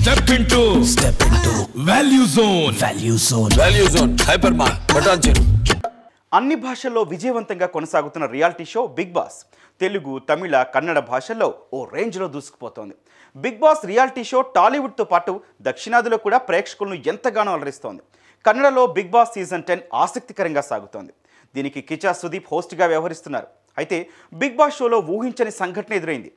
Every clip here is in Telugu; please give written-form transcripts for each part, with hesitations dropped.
Step into Value Zone. Value Zone. Hypermart. Button. అన్ని భాషల్లో విజయవంతంగా కొనసాగుతున్న reality show big boss Telugu, Tamil, Kannada భాషల్లో ఓ రేంజ్లో దూసుకుపోతోంది. బిగ్ బాస్ రియాలిటీ షో టాలీవుడ్తో పాటు దక్షిణాదిలో కూడా ప్రేక్షకులను ఎంతగానో అలరిస్తోంది. కన్నడలో బిగ్ బాస్ సీజన్ 10 ఆసక్తికరంగా సాగుతోంది. దీనికి కిచా సుదీప్ హోస్ట్గా వ్యవహరిస్తున్నారు. అయితే బిగ్ బాస్ షోలో ఊహించని సంఘటన ఎదురైంది.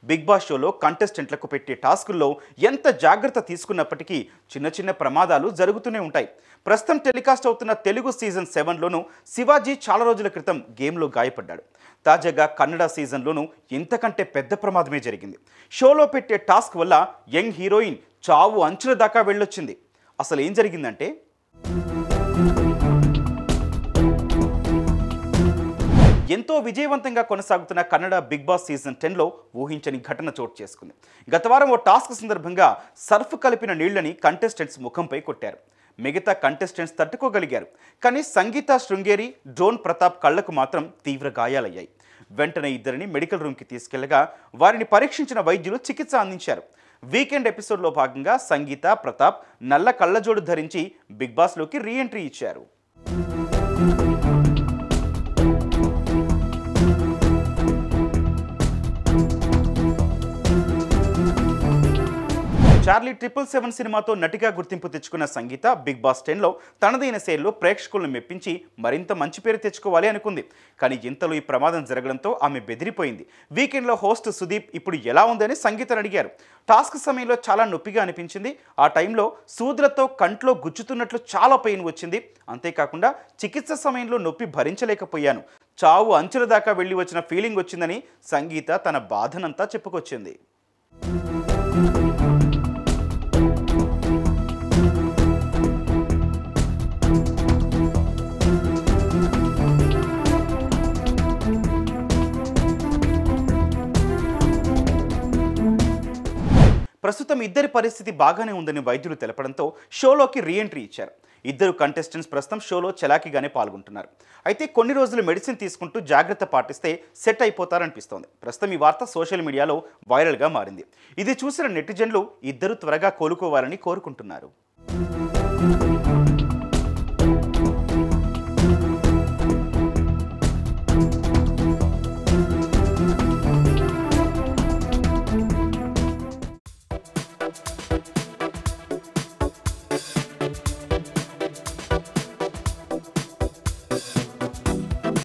బిగ్ బాస్ షోలో కంటెస్టెంట్లకు పెట్టే టాస్కుల్లో ఎంత జాగ్రత్త తీసుకున్నప్పటికీ చిన్న చిన్న ప్రమాదాలు జరుగుతూనే ఉంటాయి. ప్రస్తుతం టెలికాస్ట్ అవుతున్న తెలుగు సీజన్ 7లోనూ శివాజీ చాలా రోజుల క్రితం గేమ్లో గాయపడ్డాడు. తాజాగా కన్నడ సీజన్లోనూ ఇంతకంటే పెద్ద ప్రమాదమే జరిగింది. షోలో పెట్టే టాస్క్ వల్ల యంగ్ హీరోయిన్ చావు అంచుల దాకా వెళ్ళొచ్చింది. అసలు ఏం జరిగిందంటే, ఎంతో విజయవంతంగా కొనసాగుతున్న కన్నడ బిగ్ బాస్ సీజన్ 10లో ఊహించని ఘటన చోటు చేసుకుంది. గత వారం ఓ టాస్క్ సందర్భంగా సర్ఫ్ కలిపిన నీళ్లని కంటెస్టెంట్స్ ముఖంపై కొట్టారు. మిగతా కంటెస్టెంట్స్ తట్టుకోగలిగారు. కానీ సంగీత శృంగేరి, డ్రోన్ ప్రతాప్ కళ్లకు మాత్రం తీవ్ర గాయాలయ్యాయి. వెంటనే ఇద్దరిని మెడికల్ రూమ్కి తీసుకెళ్లగా వారిని పరీక్షించిన వైద్యులు చికిత్స అందించారు. వీకెండ్ ఎపిసోడ్లో భాగంగా సంగీత, ప్రతాప్ నల్ల కళ్ళజోడు ధరించి బిగ్ బాస్లోకి రీ ఎంట్రీ ఇచ్చారు. చార్లీ 777 సినిమాతో నటిగా గుర్తింపు తెచ్చుకున్న సంగీత బిగ్ బాస్ 10లో తనదైన శైలిలో ప్రేక్షకులను మెప్పించి మరింత మంచి పేరు తెచ్చుకోవాలి అనుకుంది. కానీ ఇంతలో ఈ ప్రమాదం జరగడంతో ఆమె బెదిరిపోయింది. వీకెండ్లో హోస్ట్ సుదీప్ ఇప్పుడు ఎలా ఉందని సంగీతను అడిగారు. టాస్క్ సమయంలో చాలా నొప్పిగా అనిపించింది. ఆ టైంలో సూదులతో కంట్లో గుచ్చుతున్నట్లు చాలా పెయిన్ వచ్చింది. అంతేకాకుండా చికిత్స సమయంలో నొప్పి భరించలేకపోయాను. చావు అంచుల దాకా వెళ్ళి వచ్చిన ఫీలింగ్ వచ్చిందని సంగీత తన బాధనంతా చెప్పుకొచ్చింది. ప్రస్తుతం ఇద్దరి పరిస్థితి బాగానే ఉందని వైద్యులు తెలపడంతో షోలోకి రీ ఎంట్రీ ఇచ్చారు. ఇద్దరు కంటెస్టెంట్స్ ప్రస్తుతం షోలో చలాకీగానే పాల్గొంటున్నారు. అయితే కొన్ని రోజులు మెడిసిన్ తీసుకుంటూ జాగ్రత్త పాటిస్తే సెట్ అయిపోతారనిపిస్తోంది. ప్రస్తుతం ఈ వార్త సోషల్ మీడియాలో వైరల్గా మారింది. ఇది చూసిన నెటిజన్లు ఇద్దరు త్వరగా కోలుకోవాలని కోరుకుంటున్నారు.